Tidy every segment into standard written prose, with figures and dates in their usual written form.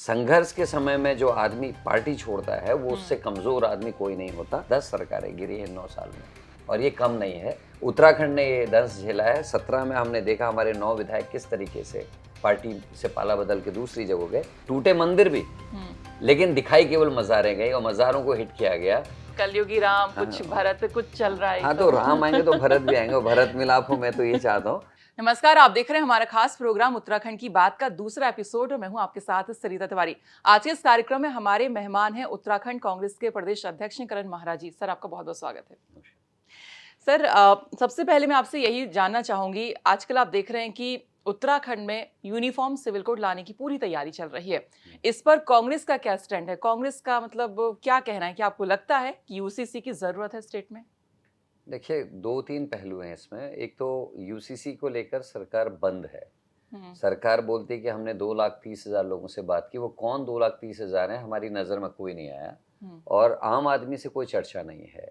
संघर्ष के समय में जो आदमी पार्टी छोड़ता है वो उससे कमजोर आदमी कोई नहीं होता। 10 सरकारें गिरी है 9 साल में और ये कम नहीं है। उत्तराखंड ने ये दंश झेला है। 17 में हमने देखा हमारे 9 विधायक किस तरीके से पार्टी से पाला बदल के दूसरी जगह गए। टूटे मंदिर भी, लेकिन दिखाई केवल मज़ारें गई और मज़ारों को हिट किया गया। कलयुगी राम, कुछ भरत, कुछ चल रहा है। हाँ, तो राम आएंगे तो भरत भी आएंगे और भरत मिलाप हो, मैं तो ये चाहता हूँ। नमस्कार, आप देख रहे हैं हमारा खास प्रोग्राम उत्तराखंड की बात का दूसरा एपिसोड और मैं हूं आपके साथ सरिता तिवारी। आज के इस कार्यक्रम में हमारे मेहमान हैं उत्तराखंड कांग्रेस के प्रदेश अध्यक्ष करण महाराज जी। सर, आपका बहुत बहुत स्वागत है। सर, सबसे पहले मैं आपसे यही जानना चाहूंगी, आजकल आप देख रहे हैं कि उत्तराखंड में यूनिफॉर्म सिविल कोड लाने की पूरी तैयारी चल रही है। इस पर कांग्रेस का क्या स्टैंड है? कांग्रेस का मतलब क्या कहना है कि आपको लगता है कि यूसीसी की जरूरत है स्टेट में? देखिए, 2-3 पहलू हैं इसमें। एक तो यूसीसी को लेकर सरकार बंद है। सरकार बोलती है कि हमने 2,30,000 लोगों से बात की। वो कौन 2,30,000 है, हमारी नज़र में कोई नहीं आया और आम आदमी से कोई चर्चा नहीं है।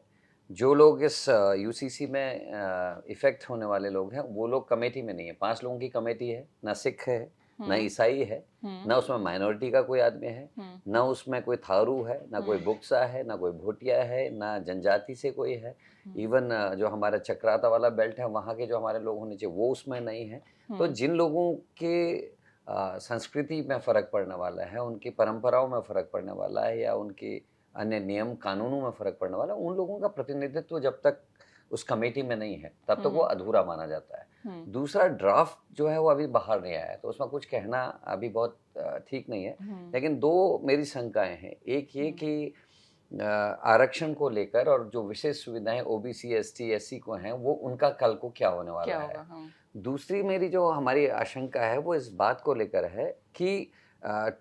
जो लोग इस यूसीसी में इफेक्ट होने वाले लोग हैं वो लोग कमेटी में नहीं है। 5 लोगों की कमेटी है, ना सिख है, ना ईसाई है, ना उसमें माइनॉरिटी का कोई आदमी है, ना उसमें कोई थारू है, ना कोई बुक्सा है, ना कोई भोटिया है, ना जनजाति से कोई है। इवन जो हमारा चक्राता वाला बेल्ट है वहाँ के जो हमारे लोग होने चाहिए वो उसमें नहीं है। तो जिन लोगों के संस्कृति में फ़र्क पड़ने वाला है, उनकी परंपराओं में फ़र्क पड़ने वाला है या उनके अन्य नियम कानूनों में फ़र्क पड़ने वाला है, उन लोगों का प्रतिनिधित्व जब तक उस कमेटी में नहीं है तब तक वो अधूरा माना जाता है। दूसरा, ड्राफ्ट जो है वो अभी बाहर नहीं आया है तो उसमें कुछ कहना अभी बहुत ठीक नहीं है। लेकिन 2 मेरी शंकाएं हैं। एक ये कि आरक्षण को लेकर और जो विशेष सुविधाएं ओबीसी, एसटी, एससी को हैं वो उनका कल को क्या होने वाला है। दूसरी मेरी जो हमारी आशंका है वो इस बात को लेकर है कि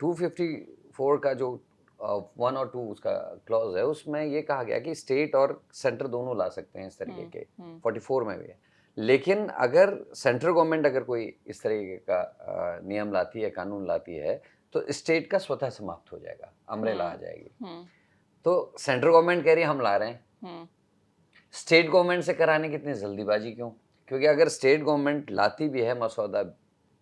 254 का जो 1 और 2 उसका क्लॉज है उसमें ये कहा गया कि स्टेट और सेंटर दोनों ला सकते हैं इस तरीके के। 44 में भी है। लेकिन अगर सेंट्रल गवर्नमेंट अगर कोई इस तरीके का नियम लाती है, कानून लाती है, तो स्टेट का स्वतः समाप्त हो जाएगा, अमरेला आ जाएगी। तो सेंट्रल गवर्नमेंट कह रही है हम ला रहे हैं, स्टेट गवर्नमेंट से कराने की इतनी जल्दीबाजी क्यों? क्योंकि अगर स्टेट गवर्नमेंट लाती भी है, मसौदा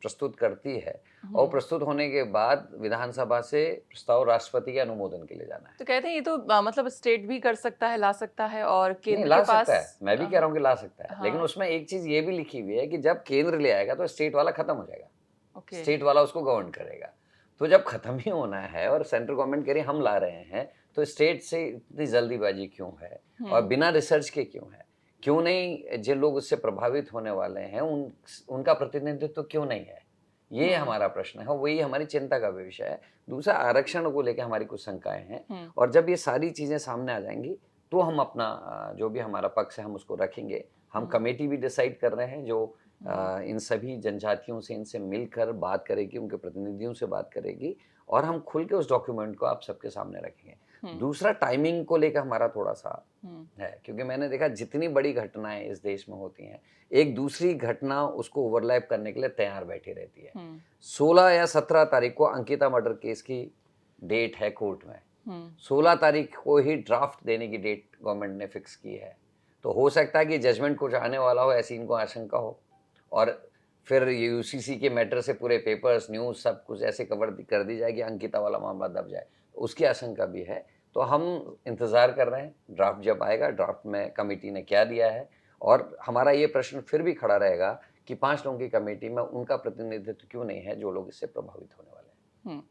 प्रस्तुत करती है और प्रस्तुत होने के बाद विधानसभा से प्रस्ताव राष्ट्रपति के अनुमोदन के लिए जाना है। तो कहते हैं ये तो मतलब स्टेट भी कर सकता है, ला सकता है और केंद्र ला के पास सकता है। मैं भी कह रहा हूँ कि ला सकता है। लेकिन उसमें एक चीज ये भी लिखी हुई है कि जब केंद्र ले आएगा तो स्टेट वाला खत्म हो जाएगा। स्टेट वाला उसको गवर्न करेगा। तो जब खत्म ही होना है और सेंट्रल गवर्नमेंट कह रही हम ला रहे हैं तो स्टेट से इतनी जल्दीबाजी क्यों है और बिना रिसर्च के क्यों है? क्यों नहीं जो लोग उससे प्रभावित होने वाले हैं उनका प्रतिनिधित्व क्यों नहीं है? ये हमारा प्रश्न है, वही हमारी चिंता का विषय है। दूसरा, आरक्षण को लेकर हमारी कुछ शंकाएं हैं और जब ये सारी चीजें सामने आ जाएंगी तो हम अपना जो भी हमारा पक्ष है हम उसको रखेंगे। हम कमेटी भी डिसाइड कर रहे हैं जो इन सभी जनजातियों से इनसे मिलकर बात करेगी, उनके प्रतिनिधियों से बात करेगी और हम खुल के उस डॉक्यूमेंट को आप सबके सामने रखेंगे। दूसरा, टाइमिंग को लेकर हमारा थोड़ा सा है, क्योंकि मैंने देखा जितनी बड़ी घटनाएं इस देश में होती हैं एक दूसरी घटना उसको ओवरलैप करने के लिए तैयार बैठी रहती है। 16 या 17 तारीख को अंकिता मर्डर केस की डेट है कोर्ट में। 16 तारीख को ही ड्राफ्ट देने की डेट गवर्नमेंट ने फिक्स की है। तो हो सकता है कि जजमेंट कुछ आने वाला हो, ऐसी इनको आशंका हो और फिर यूसीसी के मैटर से पूरे पेपर्स, न्यूज़ सब कुछ ऐसे कवर कर दी जाए कि अंकिता वाला मामला दब जाए, उसकी आशंका भी है। तो हम इंतज़ार कर रहे हैं ड्राफ्ट जब आएगा, ड्राफ्ट में कमेटी ने क्या दिया है और हमारा ये प्रश्न फिर भी खड़ा रहेगा कि 5 लोगों की कमेटी में उनका प्रतिनिधित्व क्यों नहीं है जो लोग इससे प्रभावित होने वाले हैं।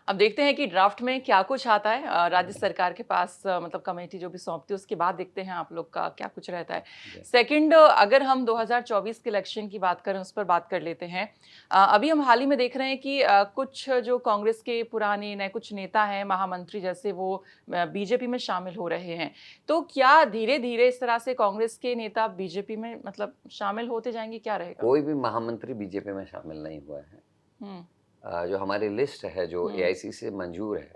अब देखते हैं कि ड्राफ्ट में क्या कुछ आता है राज्य सरकार के पास, मतलब कमेटी जो भी सौंपती है उसके बाद देखते हैं आप लोग का क्या कुछ रहता है। सेकंड, अगर हम 2024 के इलेक्शन की बात करें उस पर बात कर लेते हैं। अभी हम हाल ही में देख रहे हैं कि कुछ जो कांग्रेस के पुराने नए कुछ नेता हैं, महामंत्री जैसे, वो बीजेपी में शामिल हो रहे हैं। तो क्या धीरे धीरे इस तरह से कांग्रेस के नेता बीजेपी में मतलब शामिल होते जाएंगे, क्या रहेगा? कोई भी महामंत्री बीजेपी में शामिल नहीं हुआ है। जो हमारी लिस्ट है जो एआईसीसी से मंजूर है,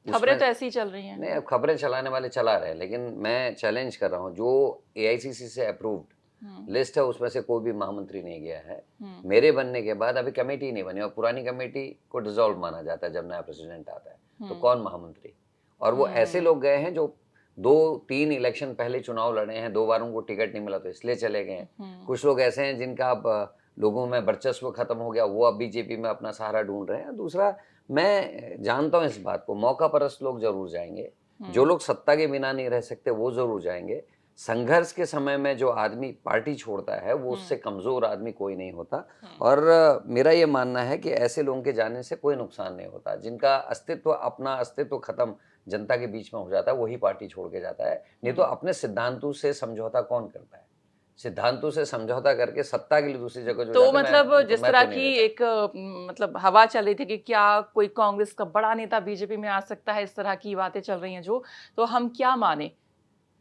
खबरें तो ऐसी ही चल रही हैं। नहीं, अब खबरें चलाने वाले चला रहे हैं, लेकिन मैं चैलेंज कर रहा हूँ जो एआईसीसी से अप्रूव्ड लिस्ट है उसमें से कोई भी महामंत्री नहीं गया है। मेरे बनने के बाद अभी कमेटी नहीं बनी और पुरानी कमेटी को डिसॉल्व माना जाता है जब नया प्रेसिडेंट आता है। तो कौन महामंत्री? और वो ऐसे लोग गए हैं जो 2-3 इलेक्शन पहले चुनाव लड़े हैं, 2 बार उनको टिकट नहीं मिला तो इसलिए चले गए हैं। कुछ लोग ऐसे हैं जिनका अब लोगों में वर्चस्व खत्म हो गया, वो अब बीजेपी में अपना सहारा ढूंढ रहे हैं। दूसरा, मैं जानता हूं इस बात को, मौका परस्त लोग जरूर जाएंगे, जो लोग सत्ता के बिना नहीं रह सकते वो जरूर जाएंगे। संघर्ष के समय में जो आदमी पार्टी छोड़ता है वो उससे कमजोर आदमी कोई नहीं होता। और मेरा ये मानना है कि ऐसे लोगों के जाने से कोई नुकसान नहीं होता। जिनका अस्तित्व, अपना अस्तित्व खत्म जनता के बीच में हो जाता है, वही पार्टी छोड़ के जाता है। नहीं तो अपने सिद्धांतों से समझौता कौन करता है? सिद्धांतों से समझौता करके सत्ता के लिए दूसरी जगह जो तो जाता है, मतलब जिस तरह तो नहीं की देता। एक मतलब हवा चल रही थी कि क्या कोई कांग्रेस का बड़ा नेता बीजेपी में आ सकता है, इस तरह की बातें चल रही हैं जो, तो हम क्या माने?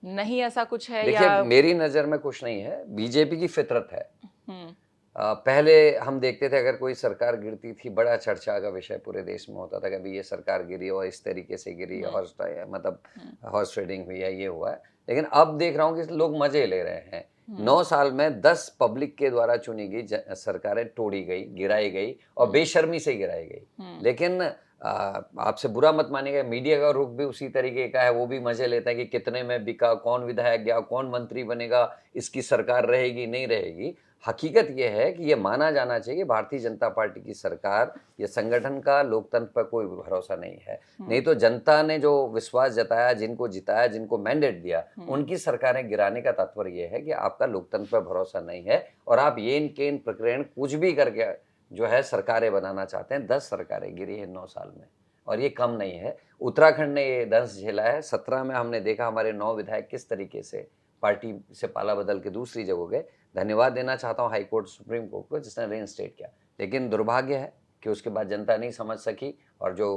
नहीं ऐसा कुछ है देखिए, या? मेरी नजर में कुछ नहीं है, बीजेपी की फितरत है। हम्म, पहले हम देखते थे अगर कोई सरकार गिरती थी, बड़ा चर्चा का विषय पूरे देश में होता था कि अभी ये सरकार गिरी और इस तरीके से गिरी, हॉर्स मतलब हॉर्स ट्रेडिंग हुई है, ये हुआ है। लेकिन अब देख रहा हूँ कि लोग मजे ले रहे हैं। 9 साल में 10 पब्लिक के द्वारा चुनी गई सरकारें तोड़ी गई, गिराई गई और बेशर्मी से गिराई गई। लेकिन आपसे बुरा मत मानिएगा, मीडिया का रुख भी उसी तरीके का है। वो भी मजे लेता है कि कितने में बिका, कौन विधायक गया, कौन मंत्री बनेगा, इसकी सरकार रहेगी नहीं रहेगी। हकीकत यह है कि यह माना जाना चाहिए भारतीय जनता पार्टी की सरकार या संगठन का लोकतंत्र पर कोई भरोसा नहीं है। नहीं तो जनता ने जो विश्वास जताया, जिनको जिताया, जिनको मैंडेट दिया, उनकी सरकारें गिराने का तात्पर्य यह है कि आपका लोकतंत्र पर भरोसा नहीं है और आप येन केन प्रकरण कुछ भी करके जो है सरकारें बनाना चाहते हैं। 10 सरकारें गिरी है 9 साल में और ये कम नहीं है। उत्तराखंड ने ये दंश झेला है। 17 में हमने देखा हमारे 9 विधायक किस तरीके से पार्टी से पाला बदल के दूसरी जगह गए। धन्यवाद देना चाहता हूँ हाई कोर्ट, सुप्रीम कोर्ट को, जिसने रेइंस्टेट किया। लेकिन दुर्भाग्य है कि उसके बाद जनता नहीं समझ सकी और जो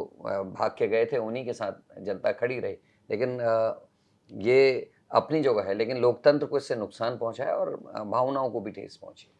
भाग के गए थे उन्हीं के साथ जनता खड़ी रही। लेकिन ये अपनी जगह है, लेकिन लोकतंत्र को इससे नुकसान पहुंचा है और भावनाओं को भी ठेस पहुंची।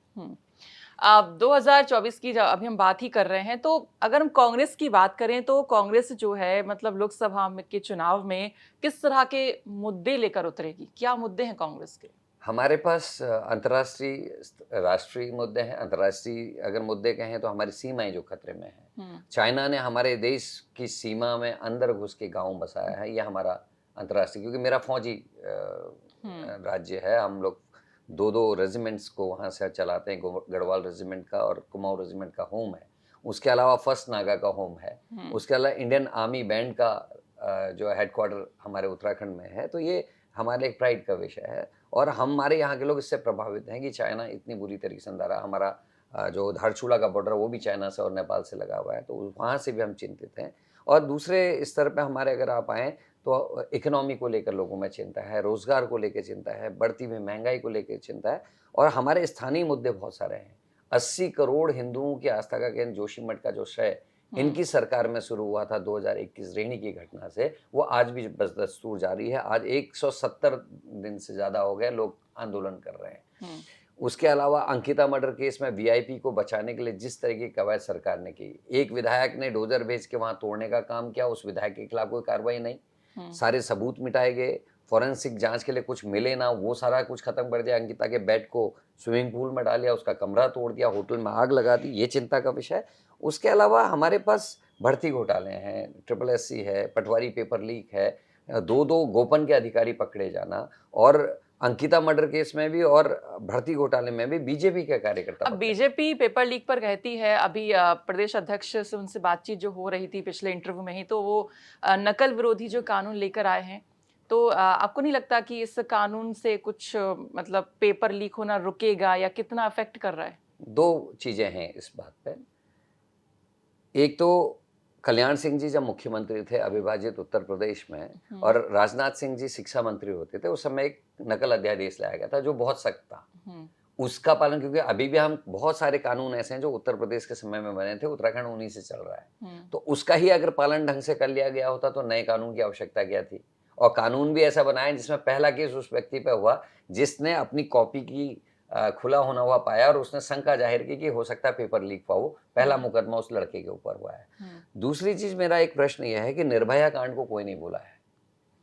अब 2024 की अभी हम बात ही कर रहे हैं, तो अगर हम कांग्रेस की बात करें तो कांग्रेस जो है मतलब लोकसभा के चुनाव में किस तरह के मुद्दे लेकर उतरेगी? क्या मुद्दे हैं कांग्रेस के? हमारे पास अंतर्राष्ट्रीय, राष्ट्रीय मुद्दे हैं। अंतर्राष्ट्रीय अगर मुद्दे कहें तो हमारी सीमाएं जो खतरे में हैं। चाइना ने हमारे देश की सीमा में अंदर घुस के गांव बसाया है, यह हमारा अंतर्राष्ट्रीय, क्योंकि मेरा फौजी राज्य है। हम लोग 2 रेजिमेंट्स को वहाँ से चलाते हैं, गढ़वाल रेजिमेंट का और कुमाऊं रेजिमेंट का होम है। उसके अलावा फर्स्ट नागा का होम है। उसके अलावा इंडियन आर्मी बैंड का जो हेडक्वार्टर हमारे उत्तराखंड में है। तो ये हमारे एक प्राइड का विषय है और हमारे यहाँ के लोग इससे प्रभावित हैं कि चाइना इतनी बुरी तरीके से अंदर हमारा जो धारचूला का बॉर्डर वो भी चाइना से और नेपाल से लगा हुआ है, तो वहाँ से भी हम चिंतित हैं। और दूसरे स्तर पे हमारे अगर आप आएँ तो इकोनॉमी को लेकर लोगों में चिंता है, रोजगार को लेकर चिंता है, बढ़ती हुई महंगाई को लेकर चिंता है और हमारे स्थानीय मुद्दे बहुत सारे हैं। 80 करोड़ हिंदुओं की आस्था का केंद्र जोशीमठ का जो क्षय इनकी सरकार में शुरू हुआ था 2021 रेणी की घटना से, वो आज भी बदस्तूर जारी है। आज 170 दिन से ज्यादा हो गए लोग आंदोलन कर रहे हैं। उसके अलावा अंकिता मर्डर केस में वीआईपी को बचाने के लिए जिस तरह की कवायद सरकार ने की, एक विधायक ने डोजर भेज के वहां तोड़ने का काम किया, उस विधायक के खिलाफ कोई कार्रवाई नहीं, सारे सबूत मिटाए गए, फॉरेंसिक जांच के लिए कुछ मिले ना, वो सारा कुछ खत्म कर दिया। अंकिता के बेड को स्विमिंग पूल में डाल दिया, उसका कमरा तोड़ दिया, होटल में आग लगा दी, ये चिंता का विषय है। उसके अलावा हमारे पास भर्ती घोटाले हैं, SSC है, पटवारी पेपर लीक है, 2 गोपन के अधिकारी पकड़े जाना और अंकिता मर्डर केस में भी और भर्ती घोटाले में भी बीजेपी के कार्यकर्ता। अब बीजेपी पेपर लीक पर कहती है, अभी प्रदेश अध्यक्ष से उनसे बातचीत जो हो रही थी पिछले इंटरव्यू में ही, तो वो नकल विरोधी जो कानून लेकर आए हैं, तो आपको नहीं लगता कि इस कानून से कुछ मतलब पेपर लीक होना रुकेगा या कितना अफेक्ट कर रहा है? 2 चीजें हैं इस बात पे। एक तो कल्याण सिंह जी जब मुख्यमंत्री थे अविभाजित उत्तर प्रदेश में और राजनाथ सिंह जी शिक्षा मंत्री होते थे, उस समय एक नकल अध्यादेश लाया गया था जो बहुत सख्त था। उसका पालन, क्योंकि अभी भी हम बहुत सारे कानून ऐसे हैं जो उत्तर प्रदेश के समय में बने थे, उत्तराखंड उन्हीं से चल रहा है, तो उसका ही अगर पालन ढंग से कर लिया गया होता तो नए कानून की आवश्यकता क्या थी। और कानून भी ऐसा बनाया जिसमें पहला केस उस व्यक्ति पे हुआ जिसने अपनी कॉपी की खुला होना हुआ पाया और उसने शंका जाहिर की कि हो सकता है पेपर लीक हुआ हो। पहला मुकदमा उस लड़के के ऊपर हुआ है। दूसरी चीज, मेरा एक प्रश्न यह है कि निर्भया कांड को कोई नहीं बोला है।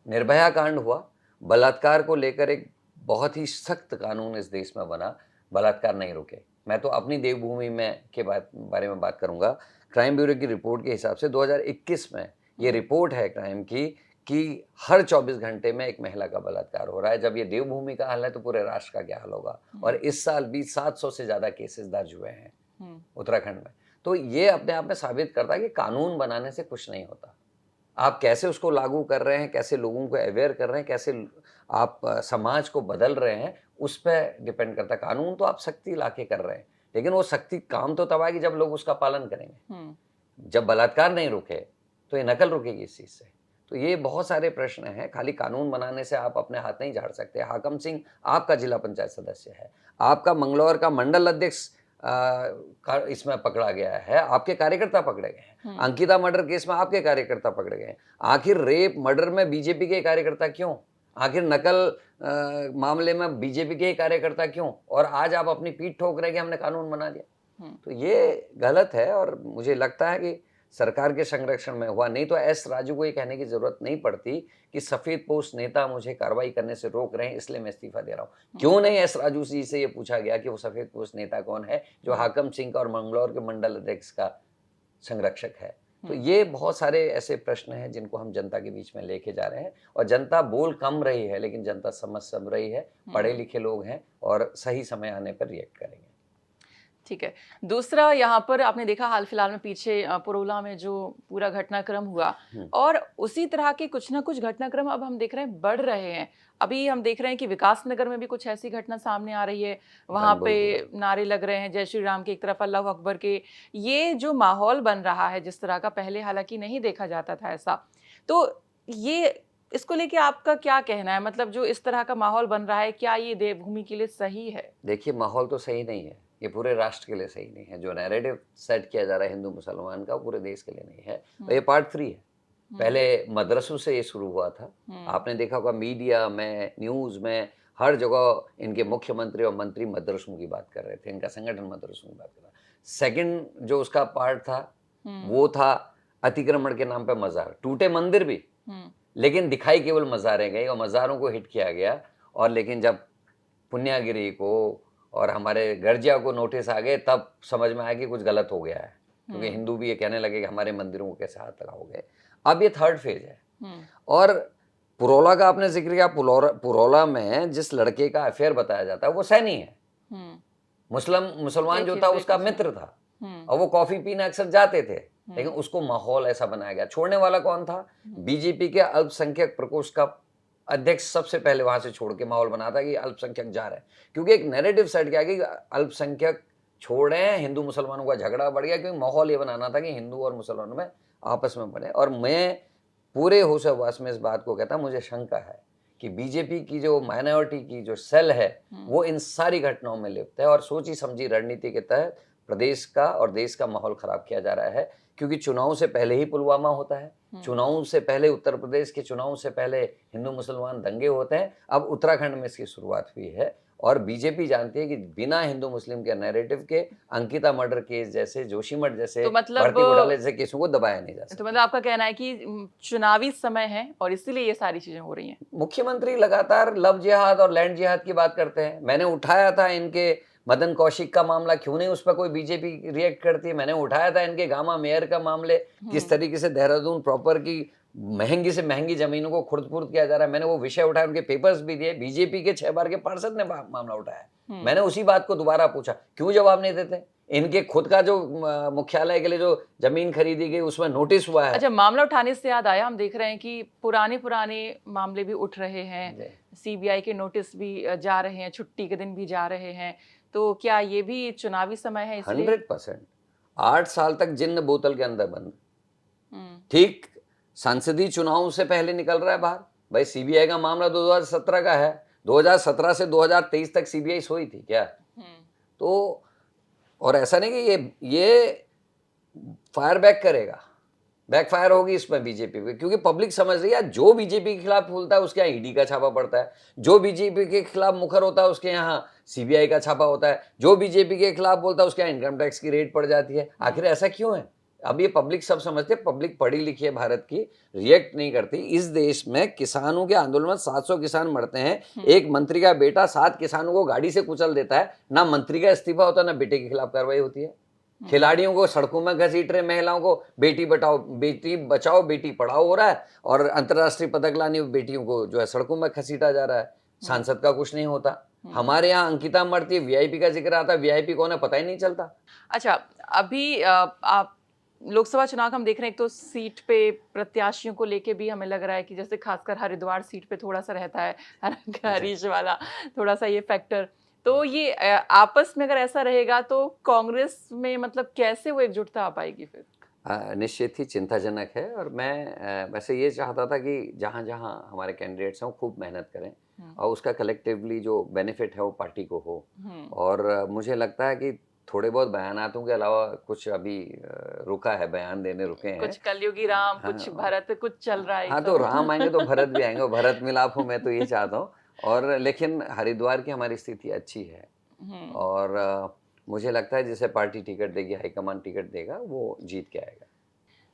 निर्भया कांड हुआ, बलात्कार को लेकर एक बहुत ही सख्त कानून इस देश में बना, बलात्कार नहीं रुके। मैं तो अपनी देवभूमि में के बारे में बात करूंगा। क्राइम ब्यूरो की रिपोर्ट के हिसाब से 2021 में ये रिपोर्ट है क्राइम की कि हर 24 घंटे में एक महिला का बलात्कार हो रहा है। जब ये देवभूमि का हाल है तो पूरे राष्ट्र का क्या हाल होगा। और इस साल भी 700 से ज्यादा केसेस दर्ज हुए हैं उत्तराखंड में। तो ये अपने आप में साबित करता है कि कानून बनाने से कुछ नहीं होता। आप कैसे उसको लागू कर रहे हैं, कैसे लोगों को अवेयर कर रहे हैं, कैसे आप समाज को बदल रहे हैं, उस पर डिपेंड करता है। कानून तो आप सख्ती लाके कर रहे हैं, लेकिन वो सख्ती काम तो तब आएगी जब लोग उसका पालन करेंगे। जब बलात्कार नहीं रुके तो ये नकल रुकेगी इस चीज से। तो ये बहुत सारे प्रश्न हैं। खाली कानून बनाने से आप अपने हाथ नहीं झाड़ सकते। हाकम सिंह आपका जिला पंचायत सदस्य है, आपका मंगलौर का मंडल अध्यक्ष इसमें पकड़ा गया है, आपके कार्यकर्ता पकड़े गए हैं। अंकिता मर्डर केस में आपके कार्यकर्ता पकड़े गए। आखिर रेप मर्डर में बीजेपी के कार्यकर्ता क्यों? आखिर नकल मामले में बीजेपी के कार्यकर्ता क्यों? और आज आप अपनी पीठ ठोक रहे हैं कि हमने कानून बना दिया। तो ये गलत है और मुझे लगता है कि सरकार के संरक्षण में हुआ। नहीं तो एस राजू को ये कहने की जरूरत नहीं पड़ती कि सफेद पोस्ट नेता मुझे कार्रवाई करने से रोक रहे हैं, इसलिए मैं इस्तीफा दे रहा हूँ। क्यों नहीं एस राजू जी से ये पूछा गया कि वो सफेद पोस्ट नेता कौन है जो हाकम सिंह का और मंगलौर के मंडल अध्यक्ष का संरक्षक है? तो ये बहुत सारे ऐसे प्रश्न हैं जिनको हम जनता के बीच में लेके जा रहे हैं और जनता बोल कम रही है लेकिन जनता समझ सब रही है। पढ़े लिखे लोग हैं और सही समय आने पर रिएक्ट करेंगे। ठीक है। दूसरा, यहाँ पर आपने देखा हाल फिलहाल में पीछे पुरोला में जो पूरा घटनाक्रम हुआ और उसी तरह के कुछ ना कुछ घटनाक्रम अब हम देख रहे हैं बढ़ रहे हैं। अभी हम देख रहे हैं कि विकास नगर में भी कुछ ऐसी घटना सामने आ रही है, वहां पे नारे लग रहे हैं जय श्री राम के, एक तरफ अल्लाह अकबर के। ये जो माहौल बन रहा है जिस तरह का, पहले हालांकि नहीं देखा जाता था ऐसा, तो ये इसको लेके आपका क्या कहना है? मतलब जो इस तरह का माहौल बन रहा है, क्या ये देवभूमि के लिए सही है? देखिए, माहौल तो सही नहीं है, ये पूरे राष्ट्र के लिए सही नहीं है। जो नैरेटिव सेट किया जा रहा है हिंदू मुसलमान का, पूरे देश के लिए नहीं है। और ये पार्ट 3 है। पहले मदरसों से ये शुरू हुआ था। आपने देखा होगा मीडिया में, न्यूज में, हर जगह इनके मुख्यमंत्री और मंत्री मदरसों की बात कर रहे थे, इनका संगठन मदरसों की बात कर रहा। सेकंड जो उसका पार्ट था वो था अतिक्रमण के नाम पे मजार। टूटे मंदिर भी, लेकिन दिखाई केवल मजारें गई और मजारों को हिट किया गया। और लेकिन जब पुण्यागिरी को और हमारे गर्जिया को नोटिस आ गए तब समझ में आया कि कुछ गलत हो गया है, क्योंकि हिंदू भी ये कहने लगे कि हमारे मंदिरों को कैसे हाथ लगाओगे। अब ये थर्ड फेज है। और पुरोला का आपने जिक्र किया, पुरोला में जिस लड़के का अफेयर बताया जाता है वो सैनी है, मुसलमान जो था उसका मित्र था और वो कॉफी पीने अक्सर जाते थे, लेकिन उसको माहौल ऐसा बनाया गया। छोड़ने वाला कौन था? बीजेपी के अल्पसंख्यक प्रकोष्ठ का अध्यक्ष सबसे पहले वहां से छोड़ के माहौल बना था कि अल्पसंख्यक जा रहे हैं, क्योंकि एक नैरेटिव सेट किया कि अल्पसंख्यक छोड़े, हिंदू मुसलमानों का झगड़ा बढ़ गया, क्योंकि माहौल ये बनाना था कि हिंदू और मुसलमानों में आपस में बने। और मैं पूरे होश में इस बात को कहता, मुझे शंका है कि बीजेपी की जो माइनॉरिटी की जो सेल है वो इन सारी घटनाओं में लिप्त है और सोची समझी रणनीति के तहत प्रदेश का और देश का माहौल खराब किया जा रहा है। क्योंकि चुनाव से पहले ही पुलवामा होता है, चुनाव से पहले उत्तर प्रदेश के चुनाव से पहले हिंदू मुसलमान दंगे होते हैं। अब उत्तराखंड में इसकी शुरुआत हुई है और बीजेपी जानती है कि बिना हिंदू मुस्लिम के नैरेटिव के अंकिता मर्डर केस जैसे, जोशीमठ जैसे, तो मतलब भर्ती घोटाले जैसे केसों को दबाया नहीं जा सकता। तो मतलब आपका कहना है कि चुनावी समय है और इसीलिए ये सारी चीजें हो रही हैं। मुख्यमंत्री लगातार लव जिहाद और लैंड जिहाद की बात करते हैं। मैंने उठाया था इनके मदन कौशिक का मामला, क्यों नहीं उस पर कोई बीजेपी रिएक्ट करती है? मैंने उठाया था इनके गामा मेयर का मामले, किस तरीके से देहरादून प्रॉपर की महंगी से महंगी जमीनों को खुर्द-फुर्द किया जा रहा है। मैंने वो विषय उठाया, उनके पेपर्स भी दिए। बीजेपी के 6 बार के पार्षद ने मामला उठाया। मैंने उसी बात को दोबारा पूछा, क्यों जवाब नहीं देते? इनके खुद का जो मुख्यालय के लिए जो जमीन खरीदी गई उसमें नोटिस हुआ है। अच्छा, मामला उठाने से याद आया, हम देख रहे हैं कि पुराने मामले भी उठ रहे हैं, सीबीआई के नोटिस भी जा रहे हैं, छुट्टी के दिन भी जा रहे हैं। तो क्या ये भी चुनावी समय है इसलिए? 100%। 8 साल तक जिन्न बोतल के अंदर बंद, ठीक संसदीय चुनाव से पहले निकल रहा है बाहर। भाई सीबीआई का मामला 2017 का है, 2017 से 2023 तक सीबीआई सोई थी क्या? तो और ऐसा नहीं कि ये फायर बैक करेगा, बैकफायर होगी इसमें बीजेपी पे, क्योंकि पब्लिक समझ रही है जो बीजेपी के खिलाफ बोलता है उसके यहाँ ईडी का छापा पड़ता है, जो बीजेपी के खिलाफ मुखर होता है उसके यहाँ सीबीआई का छापा होता है, जो बीजेपी के खिलाफ बोलता है उसके यहाँ इनकम टैक्स की रेड पड़ जाती है। आखिर ऐसा क्यों है? अब ये पब्लिक सब समझते हैं, पब्लिक पढ़ी लिखी है भारत की, रिएक्ट नहीं करती। इस देश में किसानों के आंदोलन में 700 किसान मरते हैं, एक मंत्री का बेटा 7 किसानों को गाड़ी से कुचल देता है, ना मंत्री का इस्तीफा होता है ना बेटे के खिलाफ कार्रवाई होती है। खिलाड़ियों को सड़कों में घसीट रहे, महिलाओं को बेटी बचाओ बेटी पढ़ाओ हो रहा है और अंतर्राष्ट्रीय पदक लाने बेटियों को जो है सड़कों में घसीटा जा रहा है। सांसद का कुछ नहीं होता। हमारे यहाँ अंकिता मरती, वीआईपी का जिक्र आता, वीआईपी कौन है पता ही नहीं चलता। अच्छा, अभी आप लोकसभा चुनाव का हम देख रहे हैं, एक तो सीट पे प्रत्याशियों को लेके भी हमें लग रहा है कि जैसे खासकर हरिद्वार सीट पे थोड़ा सा रहता है हरीश वाला थोड़ा सा ये फैक्टर, तो ये आपस में अगर ऐसा रहेगा तो कांग्रेस में मतलब कैसे वो एकजुटता आ पाएगी फिर? निश्चित ही चिंताजनक है। और मैं वैसे ये चाहता था कि जहाँ जहाँ हमारे कैंडिडेट्स हैं वो खूब मेहनत करें और उसका कलेक्टिवली जो बेनिफिट है वो पार्टी को हो। और मुझे लगता है कि थोड़े बहुत बयानातों के अलावा कुछ अभी रुका है, बयान देने रुके हैं। कुछ कलयुगी राम, कुछ भरत, कुछ चल रहा है। हाँ, तो राम आएंगे तो भरत भी आएंगे, भरत मिलाप हो, मैं तो ये चाहता हूँ। और लेकिन हरिद्वार की हमारी स्थिति अच्छी है और मुझे लगता है जिसे पार्टी टिकट देगी, हाईकमान टिकट देगा, वो जीत के आएगा।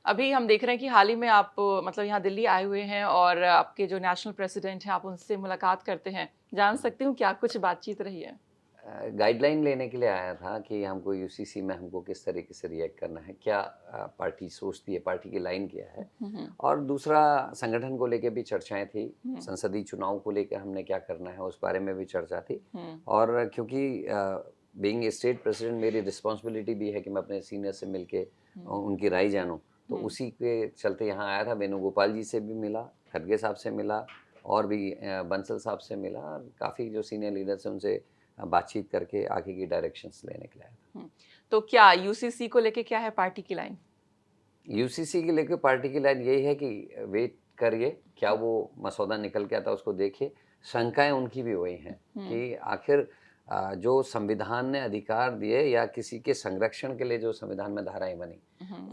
अभी हम देख रहे हैं कि हाल ही में आप मतलब यहाँ दिल्ली आए हुए हैं और आपके जो नेशनल प्रेसिडेंट हैं आप उनसे मुलाकात करते हैं, जान सकती हूँ क्या कुछ बातचीत रही है? गाइडलाइन लेने के लिए आया था कि हमको यूसीसी में हमको किस तरीके से रिएक्ट करना है, क्या पार्टी सोचती है, पार्टी की लाइन क्या है। और दूसरा संगठन को लेके भी चर्चाएं थी, संसदीय चुनाव को लेकर हमने क्या करना है उस बारे में भी चर्चा थी। और क्योंकि बीइंग ए स्टेट प्रेसिडेंट मेरी रिस्पॉन्सिबिलिटी भी है कि मैं अपने सीनियर से मिलके उनकी राय जानूं, तो उसी के चलते यहाँ आया था। वेणुगोपाल जी से भी मिला, खड़गे साहब से मिला और भी बंसल साहब से मिला, काफ़ी जो सीनियर लीडर्स हैं उनसे बातचीत करके आगे की डायरेक्शंस लेने के लिए आया था। तो क्या यूसीसी को लेके क्या है पार्टी की लाइन? यूसीसी के लेके पार्टी की लाइन यही है कि वेट करिए, क्या वो मसौदा निकल के आता है उसको देखिए। शंकाएं उनकी भी वही हैं कि आखिर जो संविधान ने अधिकार दिए या किसी के संरक्षण के लिए जो संविधान में धाराएं बनी,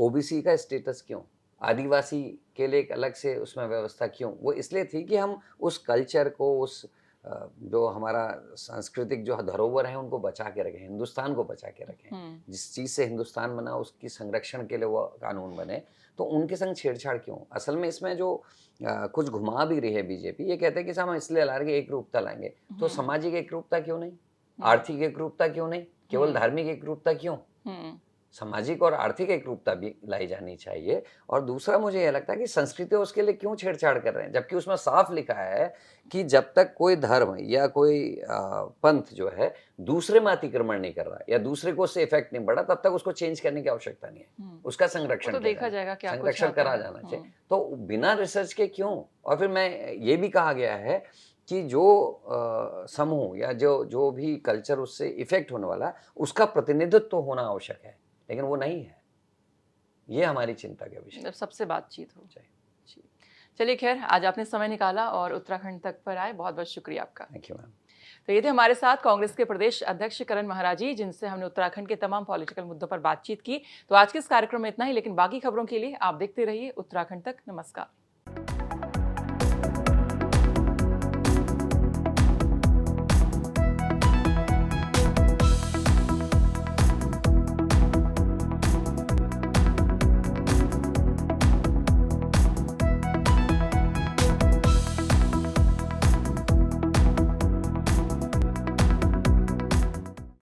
ओबीसी का स्टेटस क्यों, आदिवासी के लिए एक अलग से उसमें व्यवस्था क्यों? वो इसलिए थी कि हम उस कल्चर को, उस जो हमारा सांस्कृतिक जो धरोहर है उनको बचा के रखें, हिंदुस्तान को बचा के रखें। जिस चीज़ से हिंदुस्तान बना उसकी संरक्षण के लिए वो कानून बने, तो उनके संग छेड़छाड़ क्यों? असल में इसमें जो कुछ घुमा भी रही है बीजेपी, ये कहते हैं कि हम इसलिए ला रहे एक रूपता लाएंगे, तो सामाजिक एक रूपता क्यों नहीं, आर्थिक एक रूपता क्यों नहीं, केवल धार्मिक एक रूपता क्यों? सामाजिक और आर्थिक एक रूपता भी लाई जानी चाहिए। और दूसरा मुझे यह लगता है कि संस्कृति उसके लिए क्यों छेड़छाड़ कर रहे हैं, जबकि उसमें साफ लिखा है कि जब तक कोई धर्म या कोई पंथ जो है दूसरे में अतिक्रमण नहीं कर रहा या दूसरे को उससे इफेक्ट नहीं बढ़ा, तब तक उसको चेंज करने की आवश्यकता नहीं है। उसका संरक्षण तो देखा जाएगा, क्या संरक्षण करा जाना चाहिए। तो बिना रिसर्च के क्यों? और फिर मैं ये भी कहा गया है कि जो समूह या जो भी कल्चर उससे इफेक्ट होने वाला उसका प्रतिनिधित्व तो होना आवश्यक है, लेकिन वो नहीं है। ये हमारी चिंता का विषय है। सबसे बातचीत हो जाए। चलिए, खैर आज आपने समय निकाला और उत्तराखंड तक पर आए, बहुत बहुत शुक्रिया आपका। Thank you ma'am. तो ये थे हमारे साथ कांग्रेस के प्रदेश अध्यक्ष करण महाराज जी, जिनसे हमने उत्तराखंड के तमाम पॉलिटिकल मुद्दों पर बातचीत की। तो आज के इस कार्यक्रम में इतना ही, लेकिन बाकी खबरों के लिए आप देखते रहिए उत्तराखंड तक। नमस्कार।